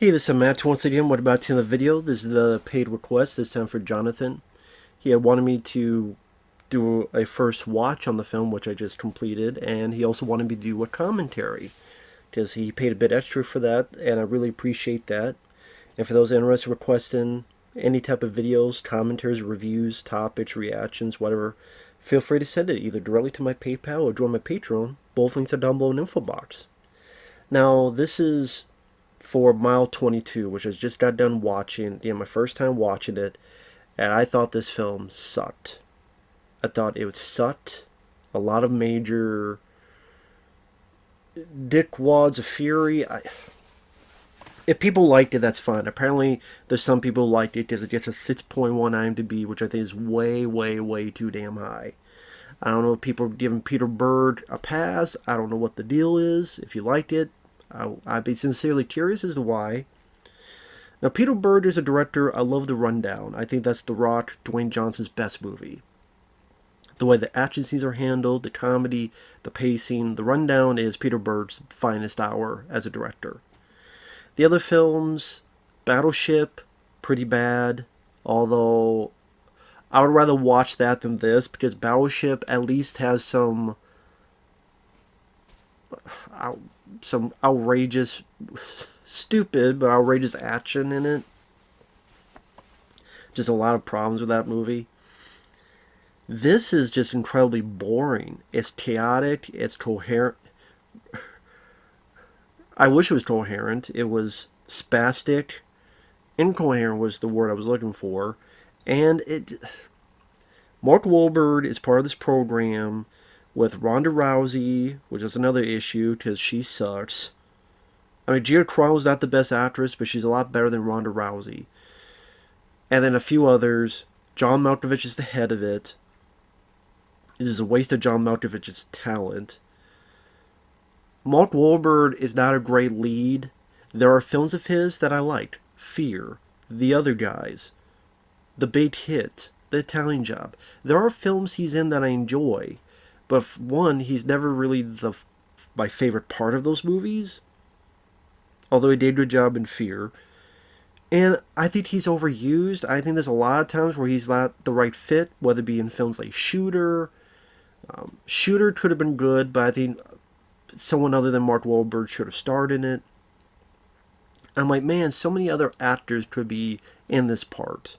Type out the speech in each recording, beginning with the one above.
Hey, this is Matt once again. What about to the video? This is the paid request, this time for Jonathan. He had wanted me to do a first watch on the film, which I just completed, and he also wanted me to do a commentary, because he paid a bit extra for that, and I really appreciate that. And for those interested in requesting any type of videos, commentaries, reviews, topics, reactions, whatever, feel free to send it either directly to my PayPal or join my Patreon. Both links are down below in the info box. Now, this is for Mile 22, which I just got done watching. My first time watching it, and I thought this film sucked. I thought it sucked. A lot of major dickwads of fury. If people liked it, that's fine. Apparently, there's some people who liked it because it gets a 6.1 IMDb, which I think is way, way, way too damn high. I don't know if people are giving Peter Berg a pass. I don't know what the deal is. If you liked it, I'd be sincerely curious as to why. Now, Peter Berg is a director. I love The Rundown. I think that's The Rock, Dwayne Johnson's best movie. The way the action scenes are handled, the comedy, the pacing. The Rundown is Peter Berg's finest hour as a director. The other films, Battleship, pretty bad. Although, I would rather watch that than this, because Battleship at least has some outrageous, stupid, but outrageous action in it. Just a lot of problems with that movie. This is just incredibly boring. It's chaotic. It's coherent. I wish it was coherent. It was spastic. Incoherent was the word I was looking for. And Mark Wahlberg is part of this program with Ronda Rousey, which is another issue because she sucks. I mean, Gia Crow's not the best actress, but she's a lot better than Ronda Rousey. And then a few others. John Malkovich is the head of it. This is a waste of John Malkovich's talent. Mark Wahlberg is not a great lead. There are films of his that I liked. Fear, The Other Guys, The Big Hit, The Italian Job. There are films he's in that I enjoy. But one, he's never really my favorite part of those movies. Although he did a good job in Fear. And I think he's overused. I think there's a lot of times where he's not the right fit, whether it be in films like Shooter. Shooter could have been good, but I think someone other than Mark Wahlberg should have starred in it. I'm like, man, so many other actors could be in this part.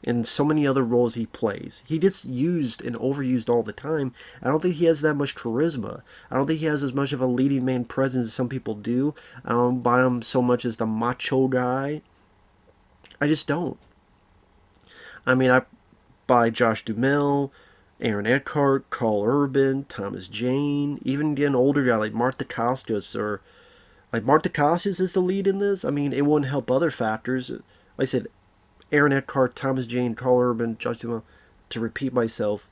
In so many other roles he plays. He gets used and overused all the time. I don't think he has that much charisma. I don't think he has as much of a leading man presence as some people do. I don't buy him so much as the macho guy. I just don't. I mean, I buy Josh Duhamel, Aaron Eckhart, Carl Urban, Thomas Jane, even get an older guy like Mark Dacascos, or like Mark Dacascos is the lead in this. I mean, it wouldn't help other factors. Like I said, Aaron Eckhart, Thomas Jane, Carl Urban, Josh Duhamel, to repeat myself.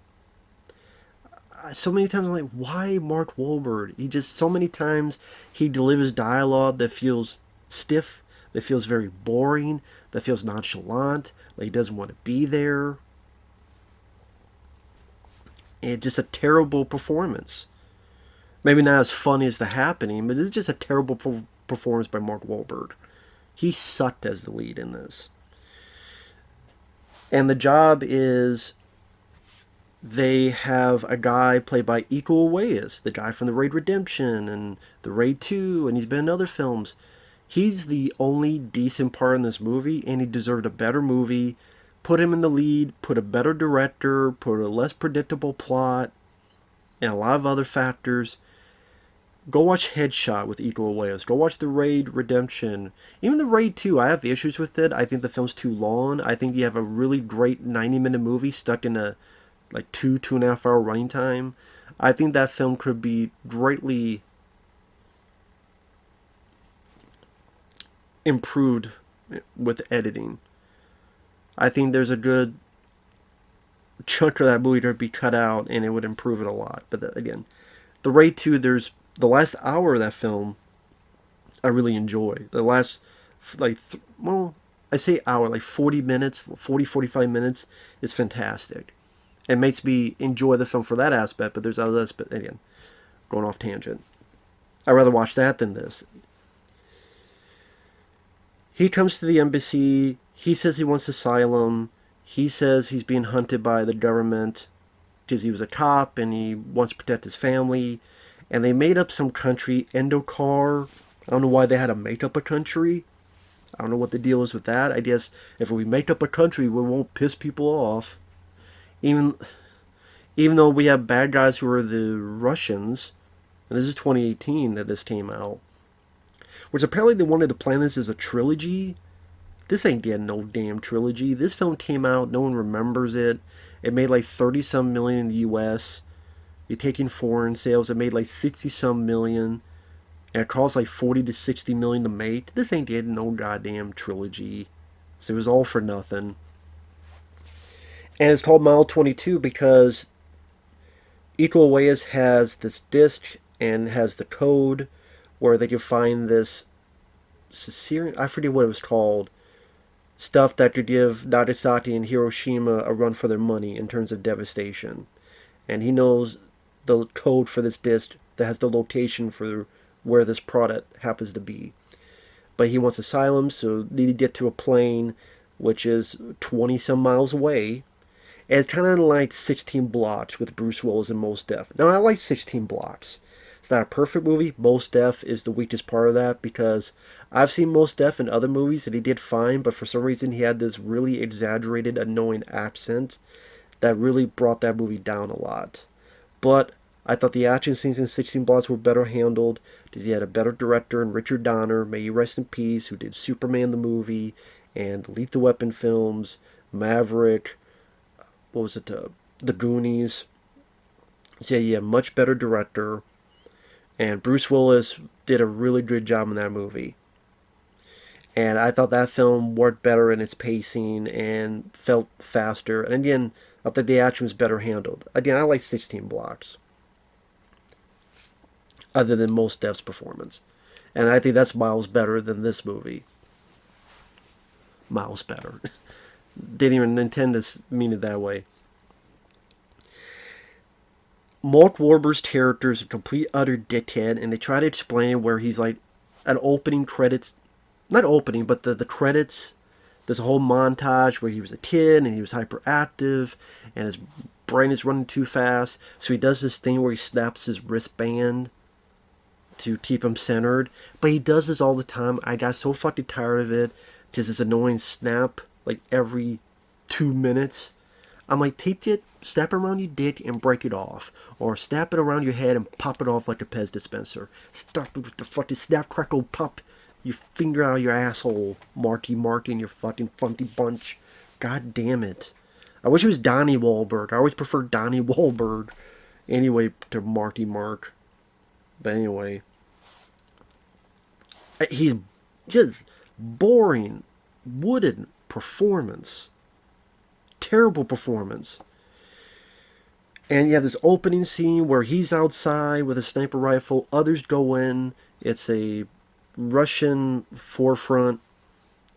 So many times I'm like, why Mark Wahlberg? So many times he delivers dialogue that feels stiff, that feels very boring, that feels nonchalant, like he doesn't want to be there. And just a terrible performance. Maybe not as funny as The Happening, but it's just a terrible performance by Mark Wahlberg. He sucked as the lead in this. And the job is, they have a guy played by Iko Uwais, the guy from The Raid Redemption and The Raid 2, and he's been in other films. He's the only decent part in this movie, and he deserved a better movie. Put him in the lead, put a better director, put a less predictable plot, and a lot of other factors. Go watch Headshot with Iko Uwais. Go watch The Raid Redemption. Even The Raid 2, I have issues with it. I think the film's too long. I think you have a really great 90-minute movie stuck in a like 2.5 hour running time. I think that film could be greatly improved with editing. I think there's a good chunk of that movie to be cut out, and it would improve it a lot. But again, The Raid 2, there's the last hour of that film I really enjoy. The last, I say hour, like 40 minutes, 45 minutes is fantastic. It makes me enjoy the film for that aspect, but there's other aspects, again, going off tangent. I'd rather watch that than this. He comes to the embassy. He says he wants asylum. He says he's being hunted by the government because he was a cop and he wants to protect his family. And they made up some country, Endokar. I don't know why they had to make up a country. I don't know what the deal is with that. I guess if we make up a country, we won't piss people off. Even though we have bad guys who are the Russians, and this is 2018 that this came out, which apparently they wanted to plan this as a trilogy. This ain't getting no damn trilogy. This film came out, no one remembers it. It made like 30-some million in the US. You're taking foreign sales, it made like 60-some million. And it cost like 40 to 60 million to make. This ain't getting no goddamn trilogy. So it was all for nothing. And it's called Mile 22 because Iko Uwais has this disc and has the code where they can find this Syrian, I forget what it was called, stuff that could give Nagasaki and Hiroshima a run for their money in terms of devastation. And he knows the code for this disc that has the location for where this product happens to be. But he wants asylum, so they need to get to a plane which is 20 some miles away. And it's kind of like 16 Blocks with Bruce Willis and Mos Def. Now, I like 16 Blocks. It's not a perfect movie. Mos Def is the weakest part of that because I've seen Mos Def in other movies and he did fine, but for some reason he had this really exaggerated, annoying accent that really brought that movie down a lot. But I thought the action scenes in 16 Blocks were better handled because he had a better director in Richard Donner, may he rest in peace, who did Superman the movie and the Lethal Weapon films, Maverick, what was it, The Goonies. So yeah, much better director. And Bruce Willis did a really good job in that movie. And I thought that film worked better in its pacing and felt faster. And again, I thought the action was better handled. Again, I like 16 Blocks. Other than Mos Def's performance. And I think that's miles better than this movie. Miles better. Didn't even intend to mean it that way. Mark Wahlberg's character is a complete utter dickhead, and they try to explain where he's like an opening credits, not opening, but the credits. There's a whole montage where he was a kid and he was hyperactive, and his brain is running too fast. So he does this thing where he snaps his wristband to keep him centered, but he does this all the time. I got so fucking tired of it because this annoying snap like every 2 minutes. I'm like, take it, snap it around your dick and break it off. Or snap it around your head and pop it off like a Pez dispenser. Stop it with the fucking snap, crackle, pop your finger out of your asshole, Marty and your fucking funky bunch. God damn it. I wish it was Donnie Wahlberg. I always prefer Donnie Wahlberg anyway to Marty Mark. But anyway. He's just boring, wooden performance. Terrible performance. And you have this opening scene where he's outside with a sniper rifle. Others go in. It's a Russian forefront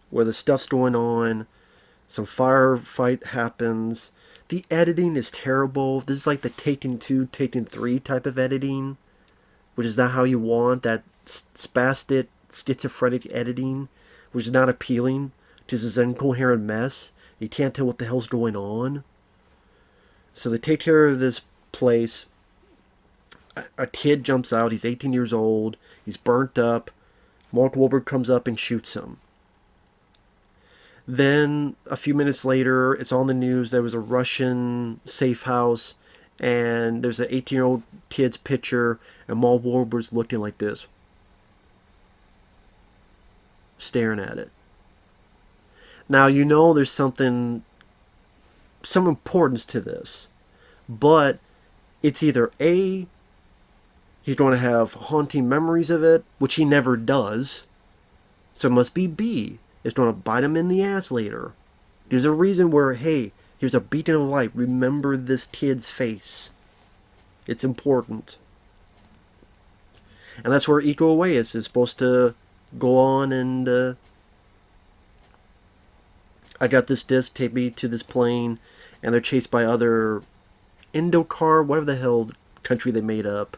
where the stuff's going on. Some firefight happens. The editing is terrible. This is like the Taken 2, Taken 3 type of editing, which is not how you want. That spastic, schizophrenic editing, which is not appealing. Just this incoherent mess. You can't tell what the hell's going on. So they take care of this place. A kid jumps out. He's 18 years old. He's burnt up. Mark Wahlberg comes up and shoots him. Then, a few minutes later, it's on the news. There was a Russian safe house. And there's an 18-year-old kid's picture. And Mark Wahlberg's looking like this. Staring at it. Now, you know there's some importance to this. But it's either A, he's going to have haunting memories of it, which he never does. So it must be B, it's going to bite him in the ass later. There's a reason where, hey, here's a beacon of light. Remember this kid's face. It's important. And that's where Iko Uwais is supposed to go on and... I got this disc, take me to this plane, and they're chased by other Endokar, whatever the hell country they made up,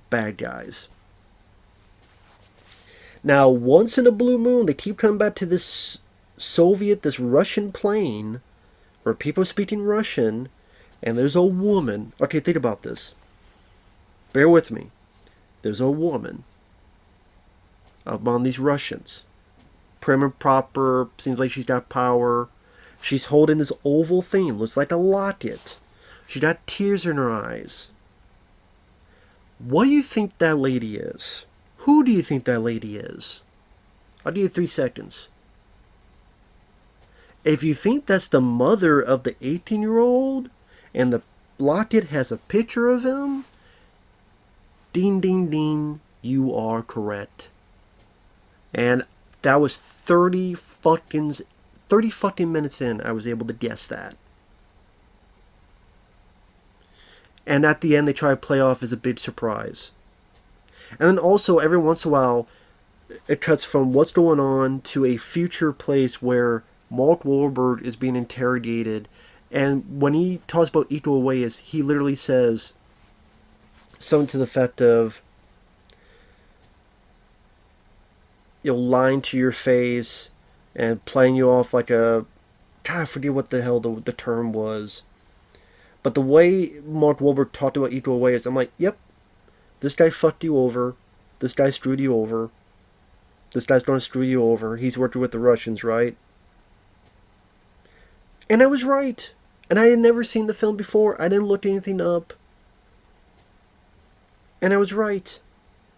bad guys. Now, once in a blue moon, they keep coming back to this this Russian plane, where people are speaking Russian, and there's a woman. Okay, think about this. Bear with me. There's a woman among these Russians. Prim and proper, seems like she's got power. She's holding this oval thing, looks like a locket. She got tears in her eyes. What do you think that lady is? Who do you think that lady is? I'll give you 3 seconds. If you think that's the mother of the 18-year-old, and the locket has a picture of him, ding, ding, ding, you are correct. And that was 30 fucking minutes in, I was able to guess that. And at the end, they try to play off as a big surprise. And then also, every once in a while, it cuts from what's going on to a future place where Mark Wahlberg is being interrogated. And when he talks about Iko Uwais, he literally says something to the effect of, lying to your face and playing you off like a... God, I forget what the hell the term was. But the way Mark Wahlberg talked about Iko Uwais, I'm like, yep, this guy fucked you over. This guy screwed you over. This guy's going to screw you over. He's working with the Russians, right? And I was right. And I had never seen the film before. I didn't look anything up. And I was right.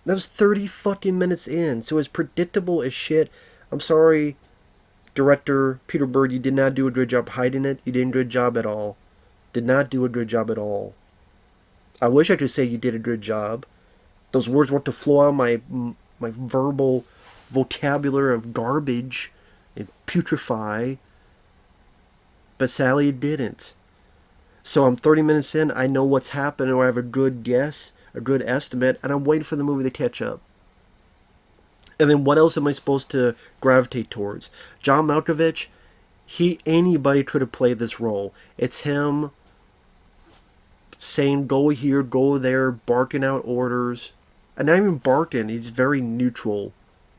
That was 30 fucking minutes in. So it's predictable as shit. I'm sorry, director Peter Berg, you did not do a good job hiding it. You didn't do a good job at all. Did not do a good job at all. I wish I could say you did a good job. Those words want to flow out my verbal vocabulary of garbage and putrefy. But sadly it didn't. So I'm 30 minutes in, I know what's happened, or I have a good guess, a good estimate, and I'm waiting for the movie to catch up. And then what else am I supposed to gravitate towards? John Malkovich, anybody could have played this role. It's him saying go here, go there, barking out orders. And not even barking, he's very neutral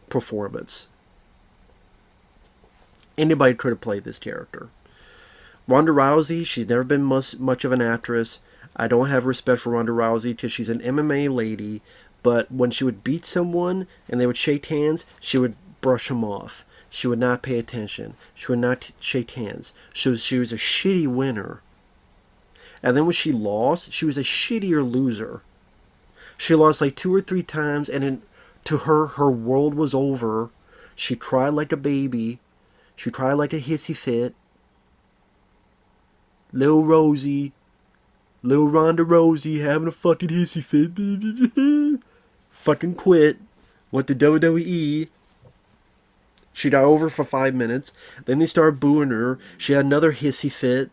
performance. Anybody could have played this character. Ronda Rousey, she's never been much of an actress. I don't have respect for Ronda Rousey because she's an MMA lady, but when she would beat someone and they would shake hands, she would brush them off. She would not pay attention. She would not shake hands. She was a shitty winner. And then when she lost, she was a shittier loser. She lost like 2 or 3 times, and to her world was over. She cried like a baby. She cried like a hissy fit. Little Ronda Rousey having a fucking hissy fit. Fucking quit. Went to WWE. She got over for 5 minutes. Then they started booing her. She had another hissy fit.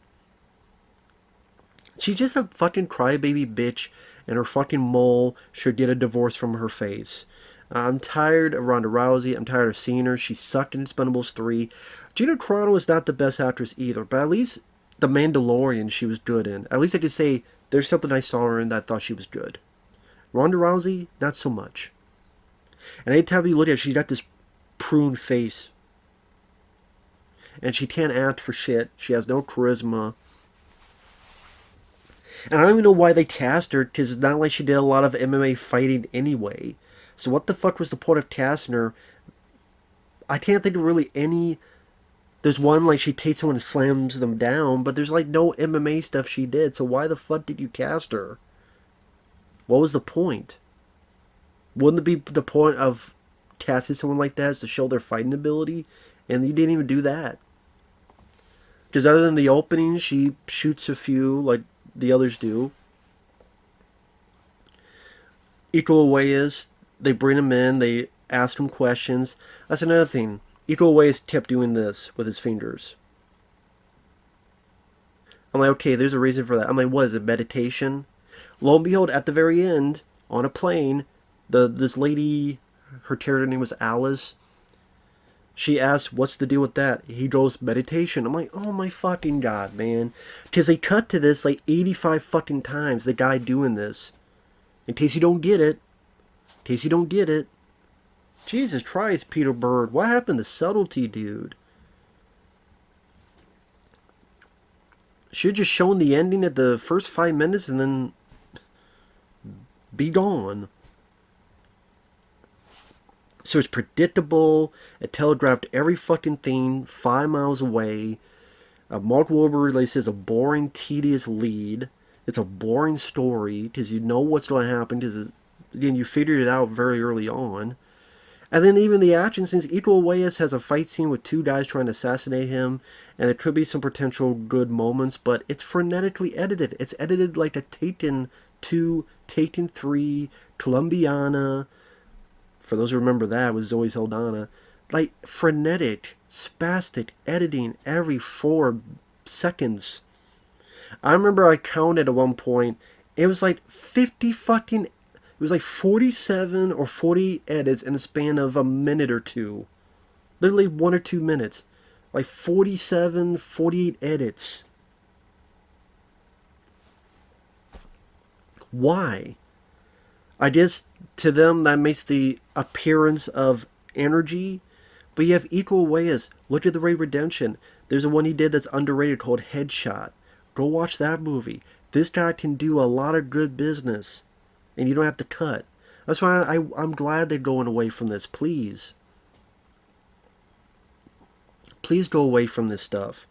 She's just a fucking crybaby bitch, and her fucking mole should get a divorce from her face. I'm tired of Ronda Rousey. I'm tired of seeing her. She sucked in Expendables 3. Gina Carano is not the best actress either, but at least The Mandalorian she was good in. At least I could say there's something I saw her in that I thought she was good. Ronda Rousey, not so much. And anytime you look at her, she's got this prune face. And she can't act for shit. She has no charisma. And I don't even know why they cast her, because it's not like she did a lot of MMA fighting anyway. So what the fuck was the point of casting her? I can't think of really any... There's one, like, she takes someone and slams them down, but there's, like, no MMA stuff she did, so why the fuck did you cast her? What was the point? Wouldn't it be the point of casting someone like that is to show their fighting ability? And you didn't even do that. Because other than the opening, she shoots a few, like the others do. Iko Uwais, they bring him in, they ask him questions. That's another thing. Iko Uwais kept doing this with his fingers. I'm like, okay, there's a reason for that. I'm like, what is it, meditation? Lo and behold, at the very end, on a plane, this lady, her character name was Alice. She asks, what's the deal with that? He goes, meditation. I'm like, oh my fucking god, man. Because they cut to this like 85 fucking times, the guy doing this. In case you don't get it. Jesus Christ, Peter Berg. What happened to subtlety, dude? Should just shown the ending at the first 5 minutes and then be gone. So it's predictable. It telegraphed every fucking thing 5 miles away. Mark Wahlberg releases a boring, tedious lead. It's a boring story because you know what's going to happen because, again, you figured it out very early on. And then even the action scenes, Iko Uwais has a fight scene with two guys trying to assassinate him, and there could be some potential good moments, but it's frenetically edited. It's edited like a Taken 2, Taken 3, Colombiana. For those who remember that, with Zoe Saldana. Like, frenetic, spastic editing every 4 seconds. I remember I counted at one point, it was like 50 fucking... It was like 47 or 40 edits in the span of a minute or two. Literally 1 or 2 minutes. Like 47, 48 edits. Why? I guess to them that makes the appearance of energy. But you have Iko Uwais. Look at the Ray Redemption. There's a one he did that's underrated called Headshot. Go watch that movie. This guy can do a lot of good business. And you don't have to cut. That's why I'm glad they're going away from this. Please. Please go away from this stuff.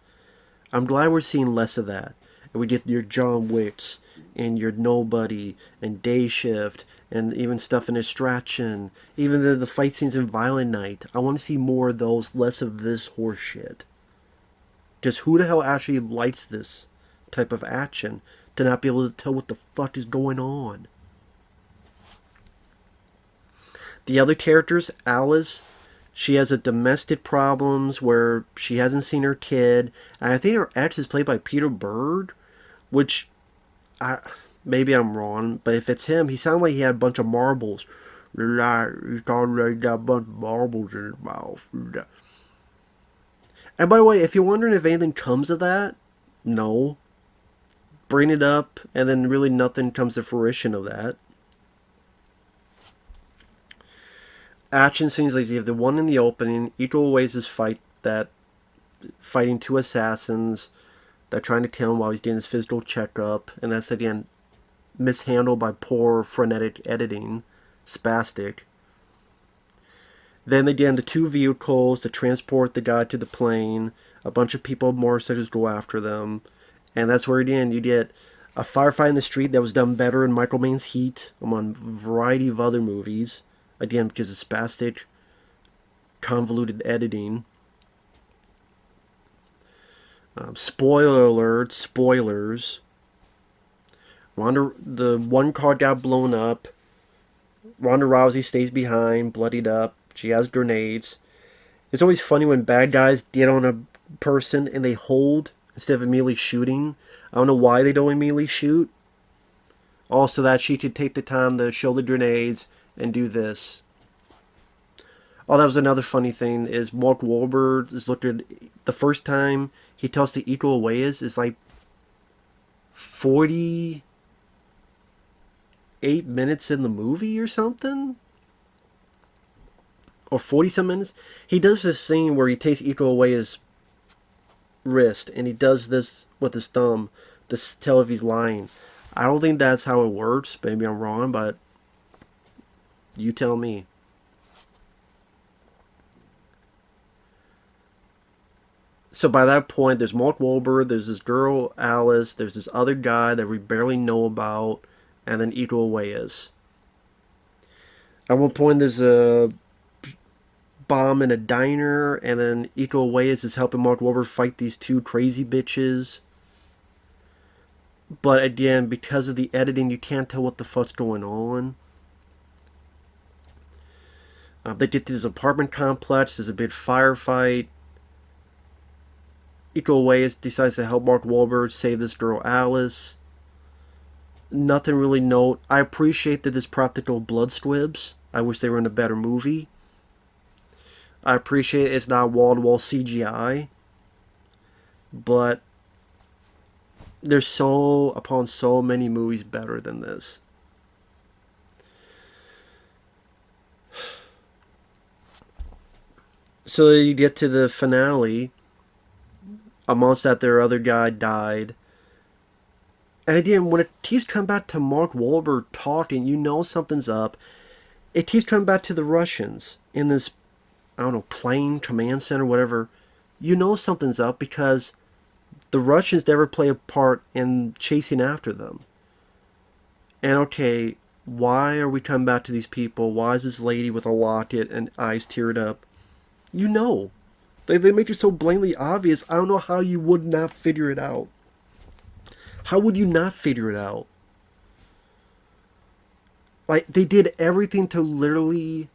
I'm glad we're seeing less of that. And we get your John Wicks and your Nobody and Day Shift and even stuff in Extraction. Even the fight scenes in Violent Night. I want to see more of those, less of this horse shit. Just who the hell actually likes this type of action to not be able to tell what the fuck is going on? The other characters, Alice, she has a domestic problems where she hasn't seen her kid. And I think her ex is played by Peter Berg, which, maybe I'm wrong, but if it's him, he sounded like he had a bunch of marbles. He sounded like a bunch of marbles in his mouth. And by the way, if you're wondering if anything comes of that, no. Bring it up, and then really nothing comes to fruition of that. Action scenes, like you have the one in the opening, Iko Uwais' fighting 2 assassins that are trying to kill him while he's doing his physical checkup, and that's again mishandled by poor frenetic editing, spastic. Then again, the 2 vehicles to transport the guy to the plane, a bunch of people, motorcycles go after them, and that's where again you get a firefight in the street that was done better in Michael Mann's Heat, among a variety of other movies. Again, because of spastic, convoluted editing. Spoiler alert, spoilers. The one car got blown up. Ronda Rousey stays behind, bloodied up. She has grenades. It's always funny when bad guys get on a person and they hold instead of immediately shooting. I don't know why they don't immediately shoot. Also, that she could take the time to show the grenades and do this. Oh, that was another funny thing, is Mark Wahlberg is looked at the first time he tells the Iko Uwais is like 48 minutes in the movie or something? Or 40-some minutes? He does this scene where he takes Iko Uwais' wrist and he does this with his thumb to tell if he's lying. I don't think that's how it works. Maybe I'm wrong, but you tell me. So by that point, there's Mark Wahlberg, there's this girl, Alice, there's this other guy that we barely know about, and then Iko Uwais. At one point, there's a bomb in a diner, and then Iko Uwais is helping Mark Wahlberg fight these 2 crazy bitches. But again, because of the editing, you can't tell what the fuck's going on. They get to this apartment complex, there's a big firefight. Iko Uwais decides to help Mark Wahlberg save this girl, Alice. Nothing really note. I appreciate that there's practical blood squibs. I wish they were in a better movie. I appreciate it's not wall-to-wall CGI. But there's so many movies better than this. So you get to the finale. A month that their other guy died. And again, when it keeps coming back to Mark Wahlberg talking, you know something's up. It keeps coming back to the Russians in this, I don't know, plane command center, whatever. You know something's up because the Russians never play a part in chasing after them. And okay, why are we coming back to these people? Why is this lady with a locket and eyes teared up? You know. They make it so blatantly obvious. I don't know how you would not figure it out. How would you not figure it out? Like, they did everything to literally,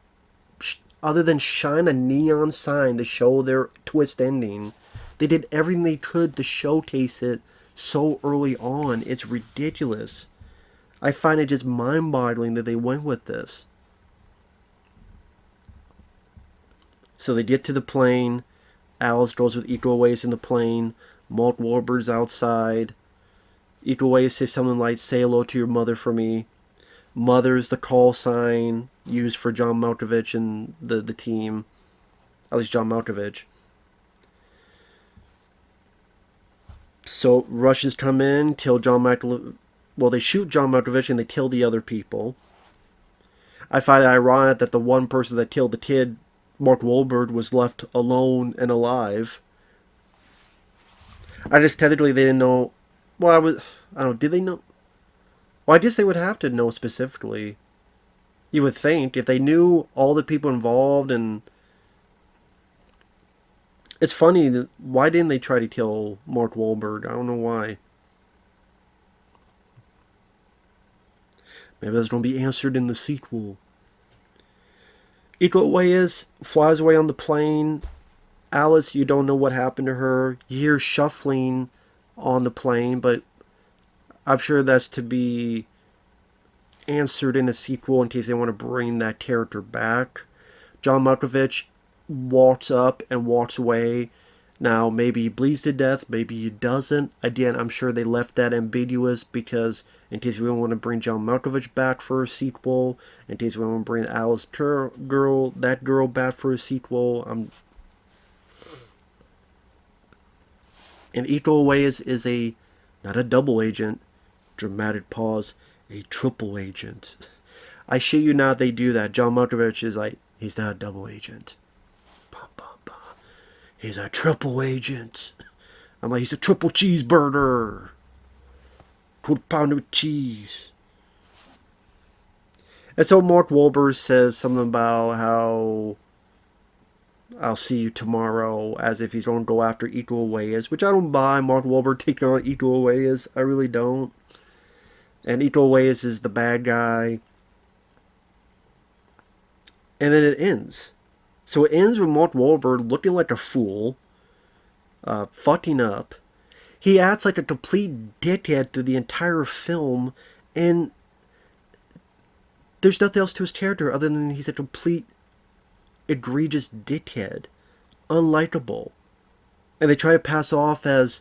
other than shine a neon sign to show their twist ending, they did everything they could to showcase it so early on. It's ridiculous. I find it just mind-boggling that they went with this. So they get to the plane. Alice goes with Iko Uwais in the plane. Mark Wahlberg's outside. Iko Uwais says something like, "Say hello to your mother for me." Mother's the call sign used for John Malkovich and the team. At least John Malkovich. So Russians come in, kill John Malkovich. Well, they shoot John Malkovich and they kill the other people. I find it ironic that the one person that killed the kid, Mark Wahlberg, was left alone and alive. I just technically they didn't know. Well, I don't know. Did they know? Well, I guess they would have to know specifically. You would think if they knew all the people involved, and it's funny that why didn't they try to kill Mark Wahlberg? I don't know why. Maybe that's going to be answered in the sequel. Iko Uwais flies away on the plane. Alice, you don't know what happened to her. You hear shuffling on the plane, but I'm sure that's to be answered in a sequel in case they want to bring that character back. John Malkovich walks up and walks away. Now, maybe he bleeds to death, maybe he doesn't. Again, I'm sure they left that ambiguous because in case we don't want to bring John Malkovich back for a sequel, in case we want to bring Alice that girl back for a sequel. And Iko Uwais is not a double agent, dramatic pause, a triple agent. I shit you not, they do that. John Malkovich is like, he's not a double agent. He's a triple agent. I'm like, he's a triple cheeseburger. 12-pounder with cheese. And so Mark Wahlberg says something about how I'll see you tomorrow, as if he's going to go after Iko Uwais, which I don't buy. Mark Wahlberg taking on Iko Uwais. I really don't. And Iko Uwais is the bad guy. And then it ends. So it ends with Mark Wahlberg looking like a fool, fucking up. He acts like a complete dickhead through the entire film, and there's nothing else to his character other than he's a complete egregious dickhead, unlikable. And they try to pass off as,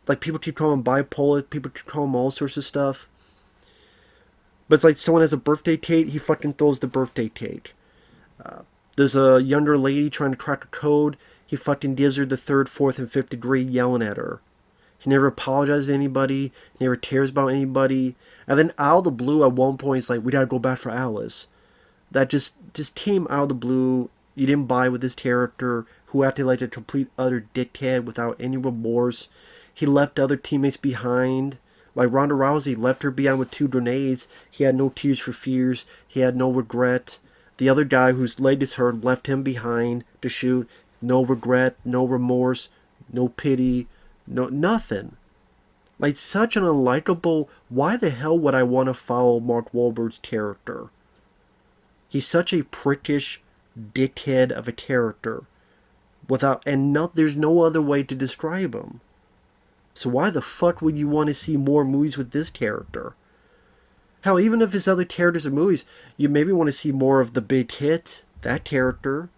like, people keep calling him bipolar, people keep calling him all sorts of stuff. But it's like someone has a birthday cake, he fucking throws the birthday cake. There's a younger lady trying to crack a code. He fucking gives her the 3rd, 4th, and 5th degree yelling at her. He never apologizes to anybody. He never cares about anybody. And then out of the blue at one point, it's like, we gotta go back for Alice. That just came out of the blue. You didn't buy with this character who acted like a complete utter dickhead without any remorse. He left other teammates behind. Like Ronda Rousey left her behind with 2 grenades. He had no tears for fears. He had no regret. The other guy whose leg is hurt left him behind to shoot. No regret, no remorse, no pity, no nothing. Like, such an unlikable. Why the hell would I want to follow Mark Wahlberg's character? He's such a prickish dickhead of a character. There's no other way to describe him. So why the fuck would you want to see more movies with this character? Hell, even if his other characters in movies, you maybe want to see more of the big hit, that character.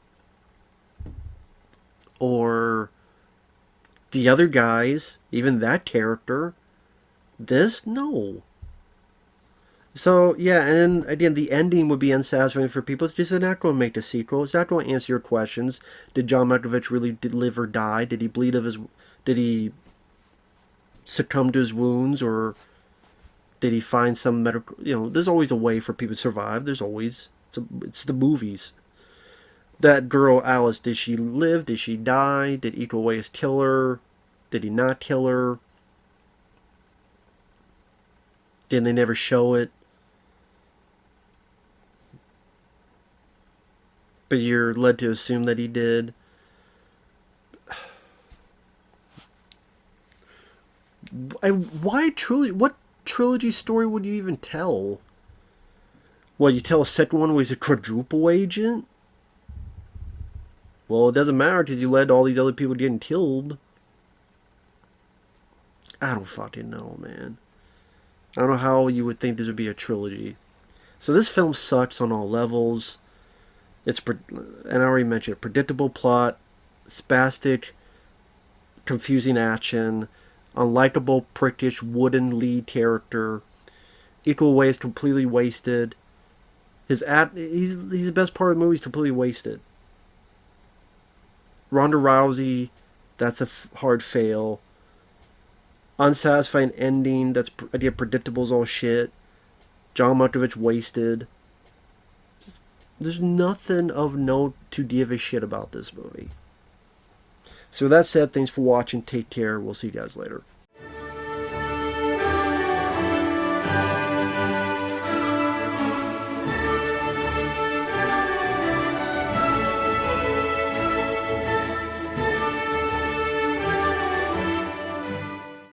Or the other guys, even that character. This? No. So yeah, and then again, the ending would be unsatisfying for people. It's just they're not going to make the sequel. It's not going to answer your questions. Did John Malkovich really live or die? Did he bleed of his? Did he succumb to his wounds, or did he find some medical? There's always a way for people to survive. There's always it's the movies. That girl Alice, did she live? Did she die? Did Iko Uwais kill her? Did he not kill her? Did they never show it? But you're led to assume that he did. Why trilogy? What trilogy story would you even tell? Well, you tell a second one where he's a quadruple agent? Well, it doesn't matter because you led all these other people getting killed. I don't fucking know, man. I don't know how you would think this would be a trilogy. So this film sucks on all levels. And I already mentioned it, predictable plot, spastic, confusing action, unlikable, prickish, wooden lead character. Equal way is completely wasted. He's the best part of the movie is completely wasted. Ronda Rousey, that's a hard fail. Unsatisfying ending, that's idea predictable as all shit. John Malkovich wasted. There's nothing of note to give a shit about this movie. So with that said, thanks for watching. Take care. We'll see you guys later.